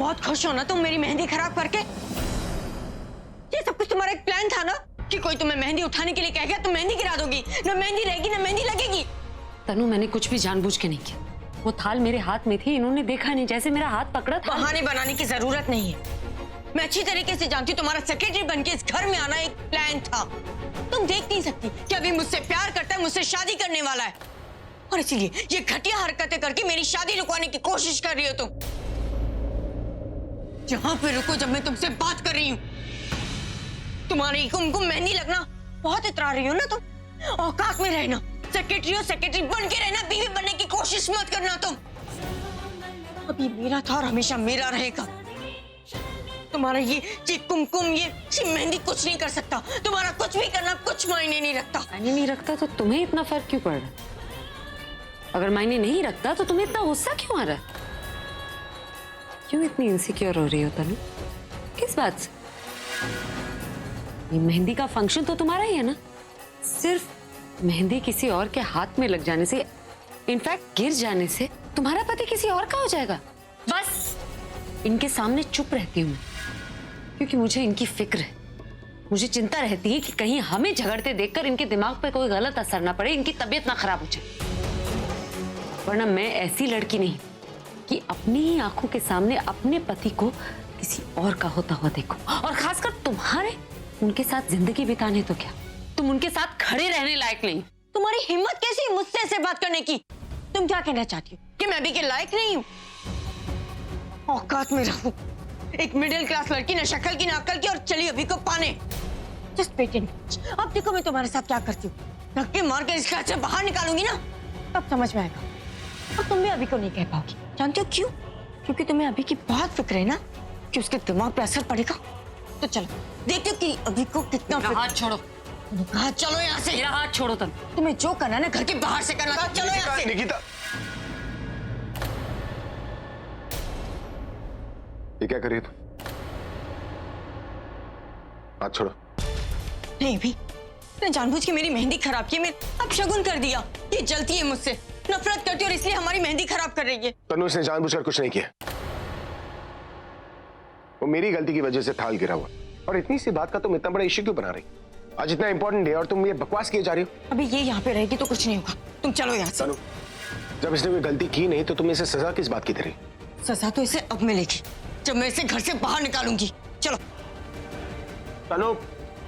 बहुत खुश हो ना तुम मेरी मेहंदी खराब करके? ये सब कुछ तुम्हारा एक प्लान था ना कि कोई तुम्हें मेहंदी उठाने के लिए कह गया तुम मेहंदी गिरा दोगी, ना मेहंदी रहेगी ना मेहंदी लगेगी। तनु, मैंने कुछ भी जानबूझ के नहीं किया। वो थाल मेरे हाथ में थी, इन्होंने देखा नहीं, जैसे मेरा हाथ पकड़ा था। बहाने बनाने की जरूरत नहीं है। मैं अच्छी तरीके से जानती हूँ तुम्हारा सेक्रेटरी बनके इस घर में आना एक प्लान था। तुम देख नहीं सकती कि अभी मुझसे प्यार करता है, मुझसे शादी करने वाला है, और इसीलिए ये घटिया हरकतें करके मेरी शादी रुकवाने की कोशिश कर रही हो तुम। जहां पे रुको जब मैं तुमसे बात कर रही हूँ। तुम्हारी कुमकुम मेहंदी लगना बहुत इतरा रही हो ना तुम। औकात में रहना, सेक्रेटरी हो सेक्रेटरी बन के रहना, बीवी बनने की कोशिश मत करना तुम। अभी मेरा था और हमेशा मेरा रहेगा। तुम्हारा ये कुमकुम ये मेहंदी कुछ नहीं कर सकता। तुम्हारा कुछ भी करना कुछ मायने नहीं रखता। मायने नहीं रखता तो तुम्हें इतना फर्क क्यों पड़ रहा है? अगर मायने नहीं रखता तो तुम्हें इतना गुस्सा क्यों आ रहा है? क्यों इतनी इनसिक्योर हो रही हो तनु? किस बात से? ये मेहंदी का फंक्शन तो तुम्हारा ही है ना। सिर्फ मेहंदी किसी और के हाथ में लग जाने से, इनफैक्ट गिर जाने से, तुम्हारा पति किसी और का हो जाएगा। बस इनके सामने चुप रहती हूँ क्योंकि मुझे इनकी फिक्र है। मुझे चिंता रहती है कि कहीं हमें झगड़ते देखकर इनके दिमाग पे कोई गलत असर ना पड़े, इनकी तबीयत ना खराब हो जाए। वरना मैं ऐसी लड़की नहीं कि अपनी ही आंखों के सामने अपने पति को किसी और का होता हुआ देखो, और खासकर तुम्हारे उनके साथ जिंदगी बिताने तो क्या, तुम उनके साथ खड़े रहने लायक नहीं। तुम्हारी हिम्मत कैसी मुझसे ऐसे बात करने की? तुम क्या कहना चाहती हो कि मैं अभी के लायक नहीं हूँ? औकात में रहूं। एक मिडिल क्लास लड़की, ना शक्ल की ना अक्ल की, और चली अभी को पाने। Just wait and watch. अब देखो मैं तुम्हारे साथ क्या करती हूँ। धक्के मार के इस घर से बाहर निकालूंगी ना, तब समझ में आएगा। और तुम भी अभी को नहीं कह पाओगी। जानते हो क्यों? क्योंकि तुम्हें अभी की बहुत फिक्र है ना कि उसके दिमाग पे असर पड़ेगा। तो चलो देखते हो कि अभी को कितना। हाथ छोड़ो। हाँ चलो यहाँ से। मेरा हाथ छोड़ो तुम। तुम्हें जो करना है ना घर के बाहर से करना। चलो यहाँ से। निकिता, ये क्या कर रही है तुम? हाथ छोड़ो। नहीं भी, ने जानबूझ के मेरी मेहंदी खराब की। मैं अब शगुन कर दिया। ये जलती है मुझसे, नफरत करती है और इसलिए हमारी मेहंदी खराब कर रही है। तनु, इसने जानबूझकर कुछ नहीं किया। वो मेरी गलती की वजह से थाल गिरा हुआ, और इतनी सी बात का तुम इतना बड़ा इश्यू क्यों बना रही? आज इतना इंपॉर्टेंट है और तुम ये बकवास किए जा रही हो। अभी ये यहाँ पे रहेगी तो कुछ नहीं होगा। तुम चलो यहाँ से। तनु, जब इसने कोई गलती की नहीं तो तुम इसे सजा किस बात की दे रही? सजा तो इसे अब मिलेगी जब मैं इसे घर से बाहर निकालूंगी। चलो। तनु,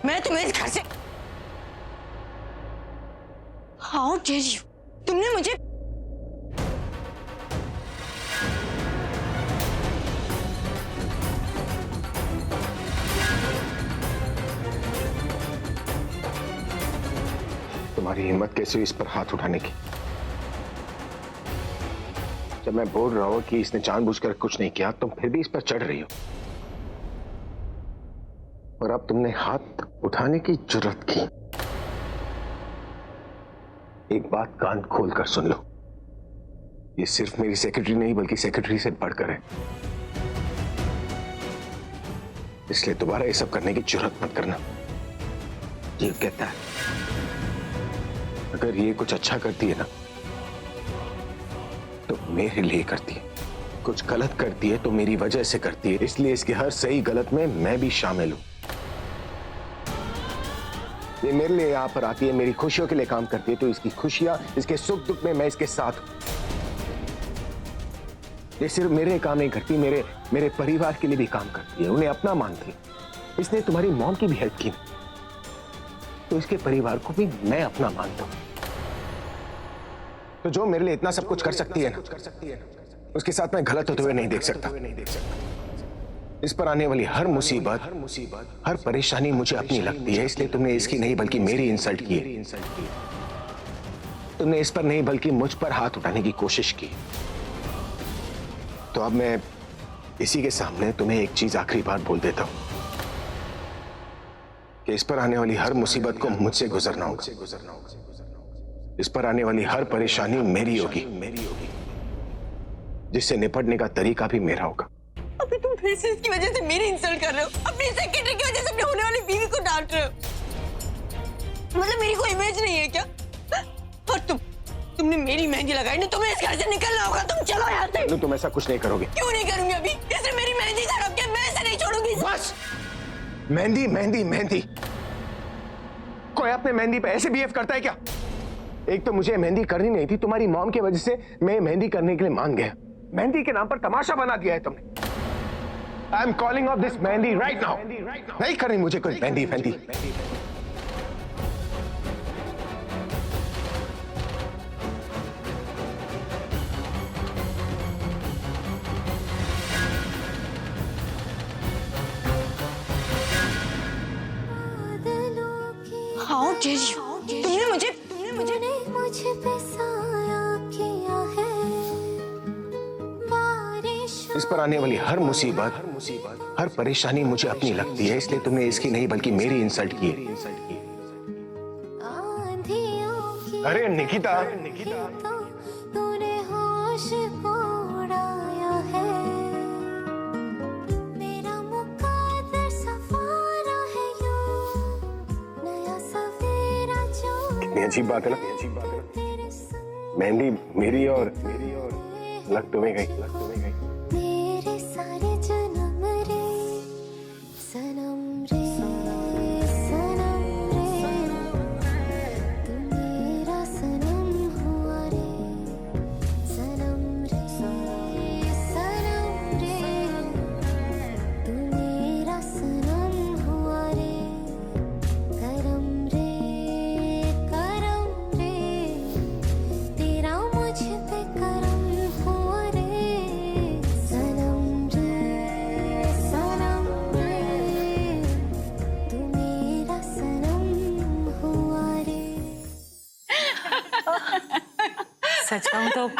मैं तुम्हें इस घर से। How dare you! तुमने मुझे। तुम्हारी हिम्मत कैसे हुई इस पर हाथ उठाने की? जब मैं बोल रहा हूं कि इसने जानबूझकर कुछ नहीं किया, तुम फिर भी इस पर चढ़ रही हो, और अब तुमने हाथ उठाने की जुर्रत की। एक बात कान खोलकर सुन लो, ये सिर्फ मेरी सेक्रेटरी नहीं बल्कि सेक्रेटरी से बढ़कर है। इसलिए दोबारा ये सब करने की जुर्रत मत करना। ये कहता है अगर ये कुछ अच्छा करती है ना तो मेरे लिए करती है, कुछ गलत करती है तो मेरी वजह से करती है, इसलिए इसके हर सही गलत में मैं भी शामिल हूं। ये मेरे लिए यहां पर आती है, मेरी खुशियों के लिए काम करती है, तो इसकी खुशियां, इसके सुख दुख में मैं इसके साथ हूं। ये सिर्फ मेरे काम नहीं करती, मेरे परिवार के लिए भी काम करती है, उन्हें अपना मानती है। इसने तुम्हारी मॉम की भी हेल्प की, तो इसके परिवार को भी मैं अपना मानता हूं। तो जो मेरे लिए इतना सब कुछ कर सकती है ना, उसके साथ मैं गलत होते हुए नहीं देख सकता। इस पर आने वाली हर मुसीबत, हर परेशानी मुझे अपनी लगती है, इसलिए तुमने इसकी नहीं बल्कि मेरी इंसल्ट की है। तुमने इस पर नहीं बल्कि मुझ पर हाथ उठाने की कोशिश की। तो अब मैं इसी के सामने तुम्हें एक चीज आखिरी बार बोल देता हूं कि इस पर आने वाली हर मुसीबत को मुझसे गुजरना होगा। इस पर आने वाली हर परेशानी मेरी होगी, जिससे निपटने का तरीका भी मेरा होगा। अभी तुम फिर से इसकी वजह से मेरी इंसल्ट कर रहे हो, अपनी सेक्रेटरी की वजह से अपने होने वाली बीवी को डांट रहे हो। मतलब मेरी कोई इमेज नहीं है क्या? और तुमने मेरी मेहंदी लगाई ना, तुम्हें इस घर से निकलना होगा। तुम चलो यहाँ से। तुम ऐसा कुछ नहीं करोगे। क्यों नहीं करूंगी? अभी इसने मेरी मेहंदी बस। मेहंदी मेहंदी मेहंदी, कोई अपने मेहंदी पे ऐसे बिहेव करता है क्या? एक तो मुझे मेहंदी करनी नहीं थी, तुम्हारी मॉम की वजह से मैं मेहंदी करने के लिए मान गया। मेहंदी के नाम पर तमाशा बना दिया है तुमने। I am calling off this mehndi right now. नहीं करनी मुझे कोई mehndi mehndi. How dare you, तुमने मुझे मुझे पे साया किया है बारिश। इस पर आने वाली हर मुसीबत, हर परेशानी मुझे अपनी लगती है, इसलिए तुमने इसकी नहीं बल्कि मेरी इंसल्ट की है। आंधियों की अरे निकिता, तो तूने होश को उड़ाया है। मेरा मुकद्दर सफारा है यूं, नया सवेरा जो कितनी अजीब बात है ना। तेरे संग मेहंदी मेरी और लग तुम्हें गई। मेरे सारे जन्म रे सनम रे सनम रे, तू मेरा सनम हुआ रे सनम रे सनम रे, तू मेरा सनम हुआ रे करम रे तेरा मुझ पे करम हुआ रे सनम रे, तू मेरा सनम हुआ रे। सच कहूँ तो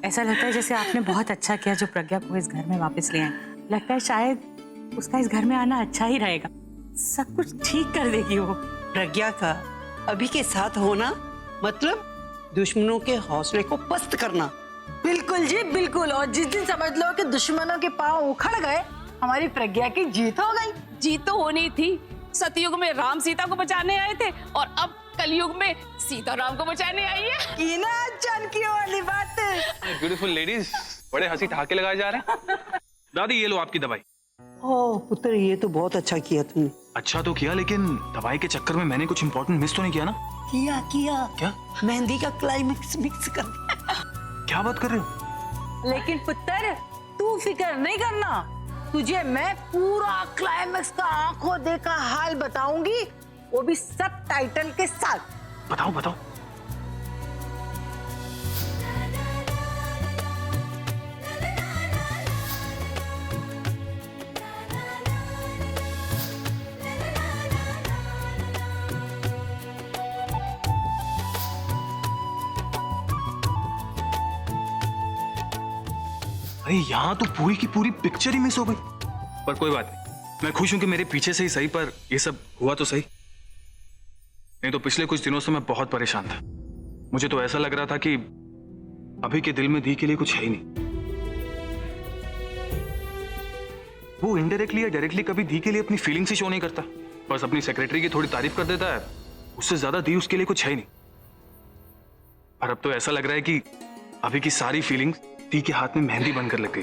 ऐसा लगता है जैसे आपने बहुत अच्छा किया जो प्रज्ञा को इस घर में वापस ले आए। लगता है शायद उसका इस घर में आना अच्छा ही रहेगा, सब कुछ ठीक कर देगी वो। प्रज्ञा का अभी के साथ होना मतलब दुश्मनों के हौसले को पस्त करना। बिल्कुल जी बिल्कुल। और जिस दिन समझ लो कि दुश्मनों के पांव उखड़ गए, हमारी प्रज्ञा की जीत हो गई। जीत तो होनी थी। सतयुग में राम सीता को बचाने आए थे और अब कलयुग में सीता राम को बचाने आई है। की ना जानकी वाली बात। ब्यूटीफुल लेडीज, बड़े हंसी ठहाके लगाए जा रहे हैं। दादी ये लो आपकी दवाई। ओह पुत्र, ये तो बहुत अच्छा किया तुमने। अच्छा तो किया, लेकिन दवाई के चक्कर में मैंने कुछ इंपॉर्टेंट मिस तो नहीं किया ना? किया क्या? मेहंदी का क्लाइमेक्स मिक्स कर दिया। क्या बात कर रहे हो? लेकिन पुत्र तू फिक्र नहीं करना, तुझे मैं पूरा क्लाइमेक्स का आंखों देखा हाल बताऊंगी, वो भी सब टाइटल के साथ। बताओ बताओ। अरे यहाँ तो पूरी की पूरी पिक्चर ही मिस हो गई। पर कोई बात नहीं, मैं खुश हूं कि मेरे पीछे से ही सही, पर ये सब हुआ तो सही। नहीं तो पिछले कुछ दिनों से मैं बहुत परेशान था। मुझे तो ऐसा लग रहा था कि अभी के दिल में दी के लिए कुछ है ही नहीं। वो इनडायरेक्टली या डायरेक्टली कभी दी के लिए अपनी फीलिंग्स ही शो नहीं करता, बस अपनी सेक्रेटरी की थोड़ी तारीफ कर देता है। उससे ज्यादा दी उसके लिए कुछ है ही नहीं। पर अब तो ऐसा लग रहा है कि अभी की सारी फीलिंग्स दी के हाथ में मेहंदी बनकर लग गई।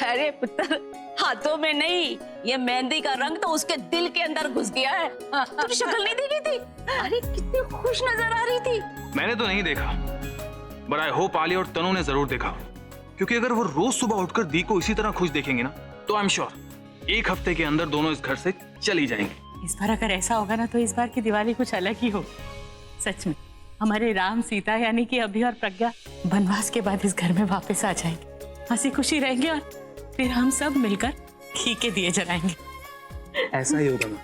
अरे पुत्र, हाथों में नहीं, ये मेहंदी का रंग तो उसके दिल के अंदर घुस गया है। तुझे शक्ल नहीं देखी थी? अरे कितनी खुश नजर आ रही थी। मैंने तो नहीं देखा, बट आई होप आलिया और तनु ने जरूर देखा, क्योंकि अगर वो रोज सुबह उठकर दी को इसी तरह खुश देखेंगे ना, तो आई एम श्योर एक हफ्ते के अंदर दोनों इस घर से चली जाएंगे। इस बार अगर ऐसा होगा ना तो इस बार की दिवाली कुछ अलग ही हो। सच में हमारे राम सीता यानी कि अभी और प्रज्ञा वनवास के बाद इस घर में वापस आ जाएंगे, हंसी खुशी रहेंगे और फिर हम सब मिलकर घी के दिए जलाएंगे। ऐसा ही होगा ना,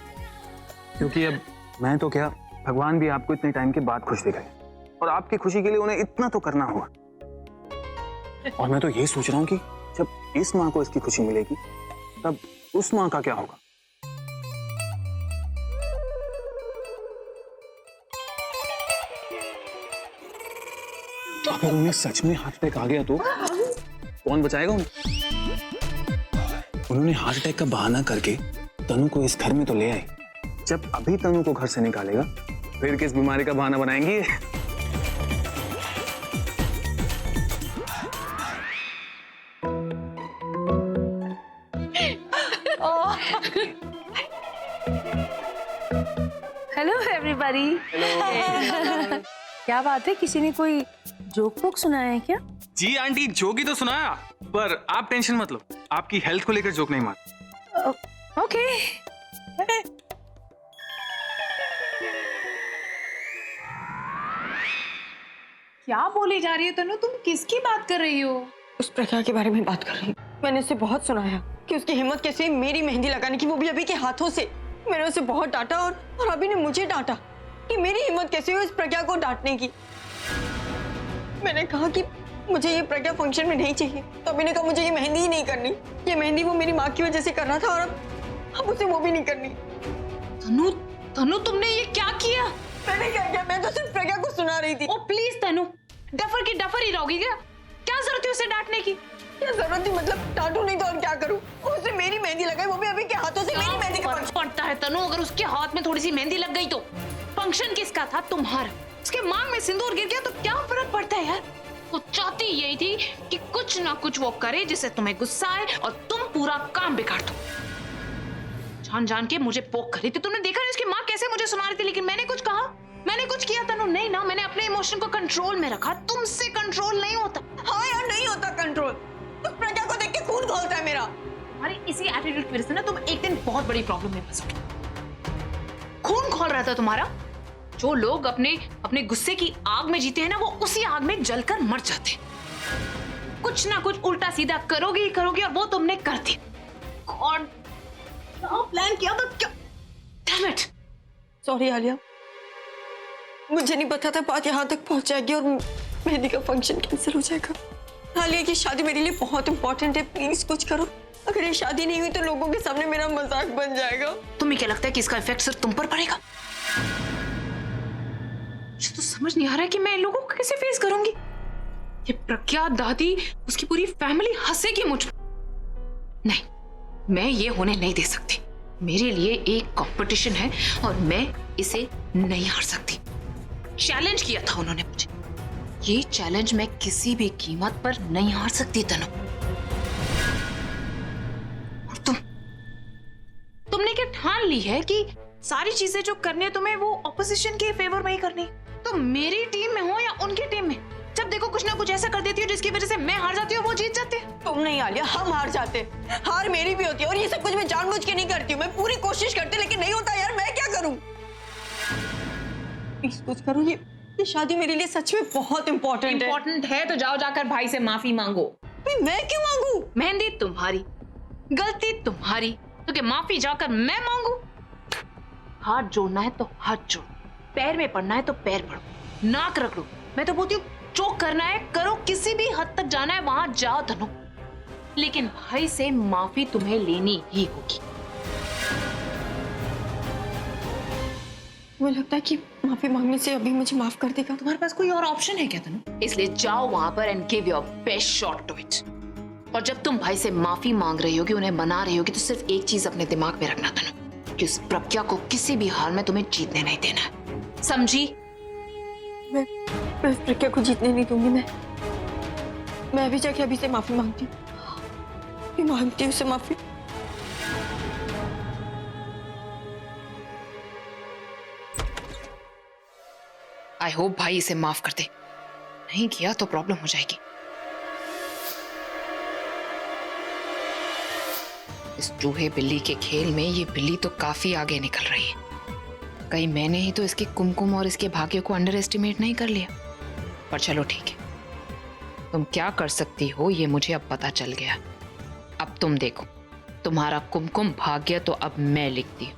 क्योंकि अब मैं तो क्या, भगवान भी आपको इतने टाइम के बाद खुश दिखाए, और आपकी खुशी के लिए उन्हें इतना तो करना होगा। और मैं तो ये सोच रहा हूँ कि जब इस माँ को इसकी खुशी मिलेगी, तब उस माँ का क्या होगा। अगर उन्हें सच में हार्ट अटैक आ गया तो कौन बचाएगा उन्हें? उन्होंने हार्ट अटैक का बहाना करके तनु को इस घर में तो ले आए। जब अभी तनु को घर से निकालेगा, फिर किस बीमारी का बहाना बनाएंगी? Hello everybody. क्या बात है, किसी ने कोई जोक पोक सुनाया है क्या? जी आंटी, जोक ही तो सुनाया, पर आप टेंशन मत लो, आपकी हेल्थ को लेकर जोक नहीं मार। ओके। क्या बोली जा रही है तनु? तुम किसकी बात कर रही हो? उस प्रज्ञा के बारे में बात कर रही हूँ। मैंने उसे बहुत सुनाया कि उसकी हिम्मत कैसे हुई मेरी मेहंदी लगाने की, वो भी अभी के हाथों से। मैंने उसे बहुत डांटा और अभी ने मुझे डांटा कि मेरी हिम्मत कैसे हुई उस प्रज्ञा को डांटने की। मैंने कहा कि मुझे ये प्रज्ञा फंक्शन में नहीं चाहिए, तो अभी ने कहा मुझे ये मेहंदी ही नहीं करनी। ये मेहंदी वो मेरी माँ की वजह से कर रहा था और अब उसे वो भी नहीं करनी। तनु, तनु तुमने ये क्या किया? मैंने क्या किया? मैं तो सिर्फ प्रज्ञा को सुना रही थी। ओ प्लीज तनु, डफर की डफर ही रहोगी क्या? क्या जरूरत है उसे डांटने की? क्या जरूरत थी? मतलब डांटू नहीं तो और क्या करूं? उसने मेरी मेहंदी लगाई, वो भी अभी के हाथों से। मेरी मेहंदी का फर्क पड़ता है तनु, अगर उसके हाथ में थोड़ी सी मेहंदी लग गई तो? फंक्शन किसका था? तुम्हारा। उसके मांग में सिंदूर गिर गया तो क्या फर्क पड़ता है यार? वो चाहती यही थी कि कुछ ना कुछ वो करे जिससे तुम्हें गुस्सा आए और तुम पूरा काम बिगाड़ दो। जान जान के मुझे पोक कर रही थी। तुमने देखा नहीं उसकी माँ कैसे मुझे सुना रही थी, लेकिन मैंने कुछ कहा? मैंने कुछ किया तनु? नहीं ना, मैंने अपने इमोशन को कंट्रोल में रखा। तुमसे कंट्रोल नहीं होता। हाँ यार, नहीं होता कंट्रोल। उस प्रज्ञा को देख के खून खौलता है मेरा। अरे इसी एटीट्यूड की वजह से ना तुम एक दिन बहुत बड़ी प्रॉब्लम में फंसोगे। खून खौल रहा था तुम्हारा। जो लोग अपने गुस्से की आग में जीते हैं ना, वो उसी आग में जलकर मर जाते हैं। कुछ ना कुछ उल्टा सीधा करोगे ही करोगे, और वो तुमने कर दी। गॉड, क्या प्लान किया था? क्या? Damn it. सॉरी आलिया, मुझे नहीं पता था बात यहाँ तक पहुंच जाएगी और मेहंदी का फंक्शन कैंसिल हो जाएगा। आलिया की शादी मेरे लिए बहुत इंपॉर्टेंट है, प्लीज कुछ करो। अगर ये शादी नहीं हुई तो लोगों के सामने मेरा मजाक बन जाएगा। तुम्हें क्या लगता है कि इसका इफेक्ट सिर्फ तुम पर पड़ेगा? मुझे तो समझ नहीं आ रहा है कि मैं इन लोगों को कैसे फेस करूंगी। ये प्रज्ञा, दादी, उसकी पूरी फैमिली हंसेगी मुझ पर। नहीं, मैं ये होने नहीं दे सकती। मेरे लिए एक कंपटीशन है और मैं इसे नहीं हार सकती। चैलेंज किया था उन्होंने मुझे, ये चैलेंज मैं किसी भी कीमत पर नहीं हार सकती तनु। और तुमने क्या ठान ली है कि सारी चीजें जो करनी है तुम्हें वो ऑपोजिशन के फेवर में ही करनी है? तो मेरी टीम में हो या उनकी टीम में, जब देखो कुछ ना कुछ ऐसा कर देती हो जिसकी वजह से मैं हार जाती हूँ, वो जीत जाते हैं। तुम नहीं आलिया, हम हार जाते। हार मेरी भी होती है और ये सब कुछ मैं जानबूझ के नहीं करती हूँ। मैं पूरी कोशिश करती लेकिन नहीं होता यार, मैं क्या करूँ? प्लीज कुछ करो। ये शादी मेरे लिए सच में बहुत इंपॉर्टेंट है। इंपॉर्टेंट है तो जाओ जाकर भाई से माफी मांगो। मैं क्यों मांगू? मेहंदी तुम्हारी, गलती तुम्हारी, तो क्या माफी जाकर मैं मांगू? हाथ जोड़ना है तो हाथ जोड़ो, पैर में पड़ना है तो पैर पड़ो, नाक रगड़ो। मैं तो बोलती हूँ जो करना है करो, किसी भी हद तक जाना है वहां जाओ तनु, लेकिन भाई से माफी तुम्हें लेनी ही होगी। मुझे लगता है कि माफी मांगने से अभी मुझे माफ कर देगा। तुम्हारे पास कोई और ऑप्शन है क्या तनु? इसलिए जाओ वहां पर and give your best shot to it. और जब तुम भाई से माफी मांग रही होगी, उन्हें मना रही होगी, तो सिर्फ एक चीज अपने दिमाग में रखना तनु, कि उस प्रज्ञा को किसी भी हाल में तुम्हें जीतने नहीं देना है, समझी? मैं उस प्रज्ञा को जीतने नहीं दूंगी। मैं अभी जाके अभी से माफी मांगती हूँ, मांगती हूँ उससे माफी। आई होप भाई इसे माफ कर दे, नहीं किया तो प्रॉब्लम हो जाएगी। इस चूहे बिल्ली के खेल में ये बिल्ली तो काफी आगे निकल रही है। कहीं मैंने ही तो इसके कुमकुम और इसके भाग्य को अंडर एस्टिमेट नहीं कर लिया। पर चलो ठीक है, तुम क्या कर सकती हो ये मुझे अब पता चल गया। अब तुम देखो, तुम्हारा कुमकुम भाग्य तो अब मैं लिखती हूँ।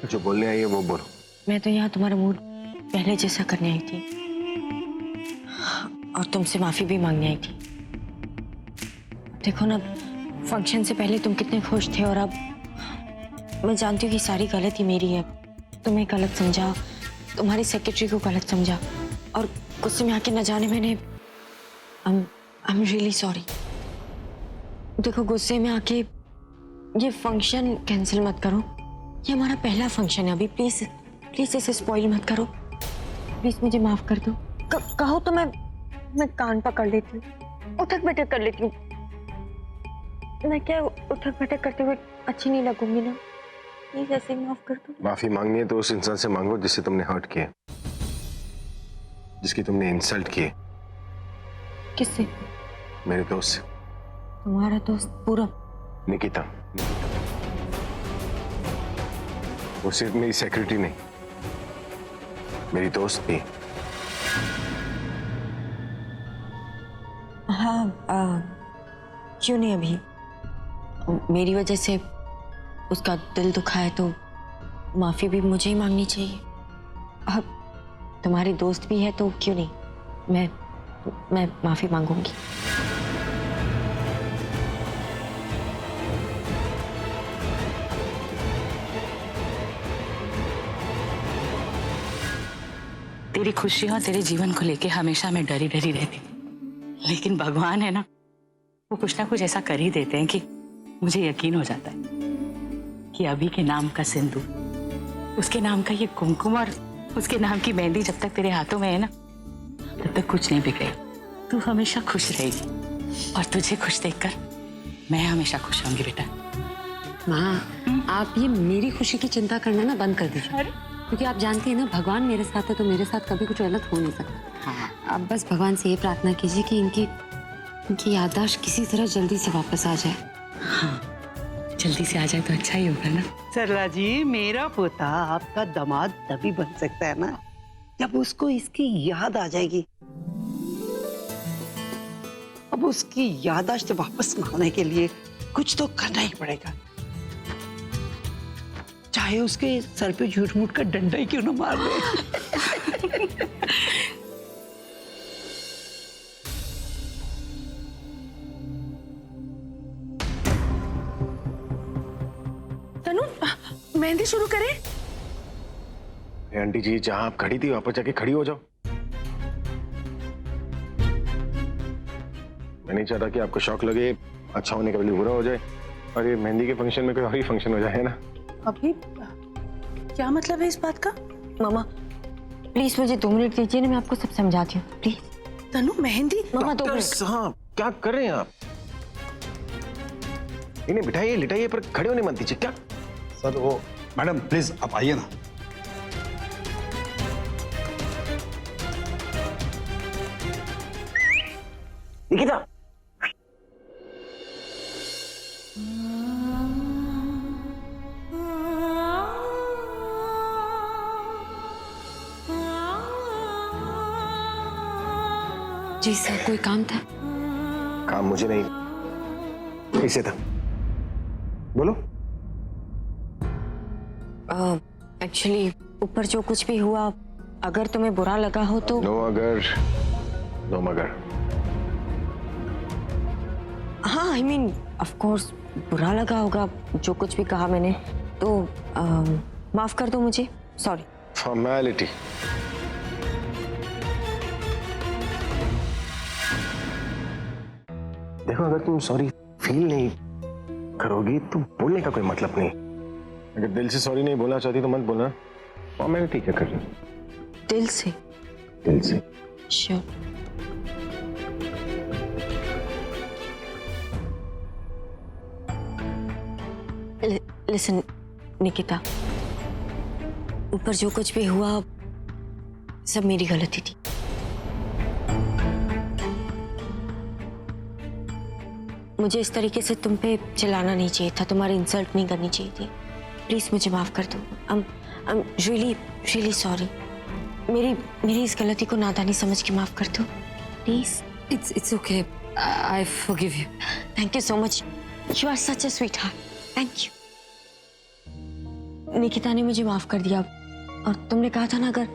जो बोलने आई है वो बोलो। मैं तो यहाँ तुम्हारा मूड पहले जैसा करने आई थी और तुमसे माफी भी मांगने आई थी। देखो ना, फंक्शन से पहले तुम कितने खुश थे और अब मैं जानती हूँ कि सारी गलती मेरी है। तुम्हें गलत समझा, तुम्हारी सेक्रेटरी को गलत समझा और गुस्से में आके न जाने मैंने आई एम रियली सॉरी। देखो, गुस्से में आके ये फंक्शन कैंसिल मत करो। ये हमारा पहला फंक्शन है अभी, प्लीज प्लीज इसे स्पॉइल मत करो। प्लीज मुझे माफ कर दो। कहो तो मैं कान पकड़ लेती हूँ, उठक बैठक कर लेती हूँ। मैं क्या उठक बैठक करते हुए अच्छी नहीं लगूंगी ना? प्लीज ऐसे ही माफ कर दो। माफी मांगनी है तो उस इंसान से मांगो जिससे तुमने हर्ट किया, जिसकी तुमने इंसल्ट की। किससे? मेरे दोस्त से। तुम्हारा दोस्त पूरब? निकिता। वो सिर्फ मेरी सेक्रेटरी नहीं, मेरी दोस्त भी। हाँ, क्यों नहीं? अभी मेरी वजह से उसका दिल दुखा है तो माफी भी मुझे ही मांगनी चाहिए। अब तुम्हारी दोस्त भी है तो क्यों नहीं, मैं माफी मांगूंगी। तेरी खुशियां तेरे जीवन को लेके हमेशा मैं डरी डरी रहती, लेकिन भगवान है ना, वो कुछ ना कुछ ऐसा कर ही देते हैं कि मुझे यकीन हो जाता है कि अभी के नाम का सिंदूर, उसके नाम का ये कुमकुम और उसके नाम की मेहंदी जब तक तेरे हाथों में है ना, तब तक कुछ नहीं बिगड़ेगा। तू हमेशा खुश रहेगी और तुझे खुश देखकर मैं हमेशा खुश होंगी बेटा। माँ, आप ये मेरी खुशी की चिंता करना ना बंद कर दीजिए, क्योंकि आप जानती हैं ना, भगवान मेरे साथ है तो मेरे साथ कभी कुछ गलत हो नहीं सकता। हाँ, आप बस भगवान से ये प्रार्थना कीजिए कि इनकी याददाश्त किसी तरह जल्दी से वापस आ जाए। हाँ, जल्दी से आ जाए तो अच्छा ही होगा ना। सरला जी, मेरा पोता आपका दामाद तभी बन सकता है ना जब उसको इसकी याद आ जाएगी। अब उसकी याददाश्त वापस लाने के लिए कुछ तो करना ही पड़ेगा, चाहे उसके सर पे झूठ मूठ का डंडा ही क्यों ना मार दे। तनु, मेहंदी शुरू करें? आंटी जी, जहां आप खड़ी थी वापस जाके खड़ी हो जाओ। मैं नहीं चाहता कि आपको शौक लगे, अच्छा होने का बदले बुरा हो जाए और ये मेहंदी के फंक्शन में कोई और ही फंक्शन हो जाए ना। अभी क्या मतलब है इस बात का? मामा प्लीज मुझे 2 मिनट दीजिए ना, मैं आपको सब समझाती हूँ please. Tanu, mehndi? Mama 2 doctor minute. साहब, क्या कर रहे हैं आप? इन्हें बिठाइए, लिटाइए, पर खड़े होने मत दीजिए। क्या सर वो मैडम प्लीज आप आइए ना। निकिता, जी सर, कोई काम था? काम मुझे नहीं, इसे था। बोलो। एक्चुअली ऊपर जो कुछ भी हुआ, अगर तुम्हें बुरा लगा हो तो। नो अगर, नो मगर। हाँ, आई मीन ऑफ कोर्स बुरा लगा होगा जो कुछ भी कहा मैंने, तो माफ कर दो मुझे। सॉरी। फॉर्मेलिटी। देखो, अगर तुम सॉरी फील नहीं करोगी तो बोलने का कोई मतलब नहीं। अगर दिल से सॉरी नहीं बोलना चाहती तो मत बोलना। फॉर्मेलिटी क्या कर रही हो? दिल से? दिल से। श्योर। लिसन निकिता, ऊपर जो कुछ भी हुआ सब मेरी गलती थी। मुझे इस तरीके से तुम पे चिल्लाना नहीं चाहिए था, तुम्हारी इंसल्ट नहीं करनी चाहिए थी। प्लीज मुझे माफ कर दो। I'm really sorry। मेरी इस गलती को नादानी समझ के माफ कर दो please. It's okay. I forgive you. Thank you so much. You are such a sweet heart. Thank you. Nikita ने मुझे माफ कर दिया, और तुमने कहा था ना अगर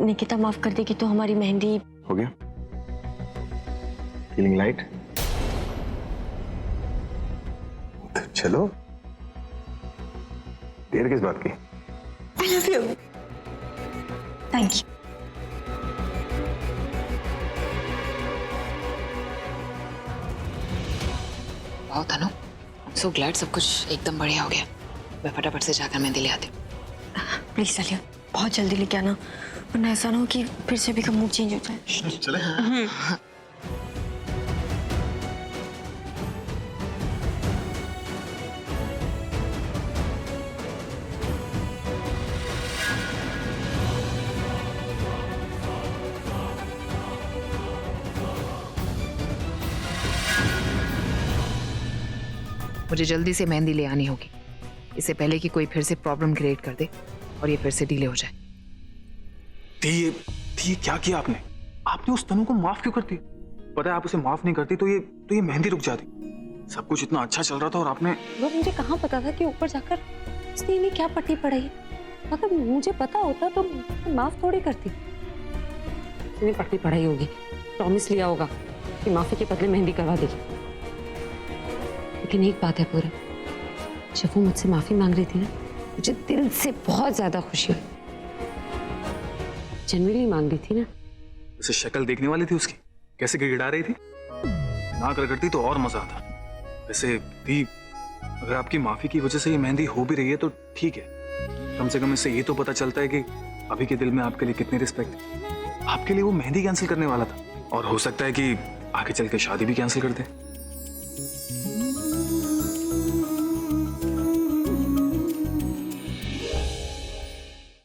निकिता माफ कर देगी तो हमारी मेहंदी। हो गया? Feeling light? तो चलो, देर किस बात की? I love you। Thank you. वाह तनु, सो ग्लैड सब कुछ एकदम बढ़िया हो गया। मैं फटाफट से जाकर मेहंदी ले आती हूँ। प्लीज चलिए, बहुत जल्दी लेके आना। वरना ऐसा ना हो कि फिर से अभी का मूड चेंज हो जाए। चले। मुझे जल्दी से मेहंदी ले आनी होगी, इससे पहले कि कोई फिर से प्रॉब्लम क्रिएट कर दे और ये फिर से डिले हो जाए। ये क्या किया आपने? आपने उस तनु को माफ क्यों करती? पता है आप उसे माफ नहीं करती तो ये मेहंदी रुक जाती। सब कुछ इतना अच्छा चल रहा था और आपने। वो मुझे कहाँ पता था कि ऊपर जाकर उसने इन्हें क्या पट्टी पढ़ाई। अगर मुझे पता होता तो माफ थोड़ी करती। उसने पट्टी पढ़ाई होगी, प्रॉमिस लिया होगा कि माफी के बदले मेहंदी करवा देगी। लेकिन एक बात है पूरा, जब वो मुझसे माफी मांग रही थी ना, मुझे दिल से बहुत ज्यादा खुशी हुई। जनरली मांग रही थी ना। उसे शक्ल देखने वाली थी उसकी, कैसे गिड़गिड़ा रही थी। ना कर करती तो और मजा आता। वैसे भी अगर आपकी माफी की वजह से ये मेहंदी हो भी रही है तो ठीक है, कम से कम इससे ये तो पता चलता है कि अभी के दिल में आपके लिए कितनी रिस्पेक्ट है। आपके लिए वो मेहंदी कैंसिल करने वाला था और हो सकता है कि आगे चल के शादी भी कैंसिल कर दे।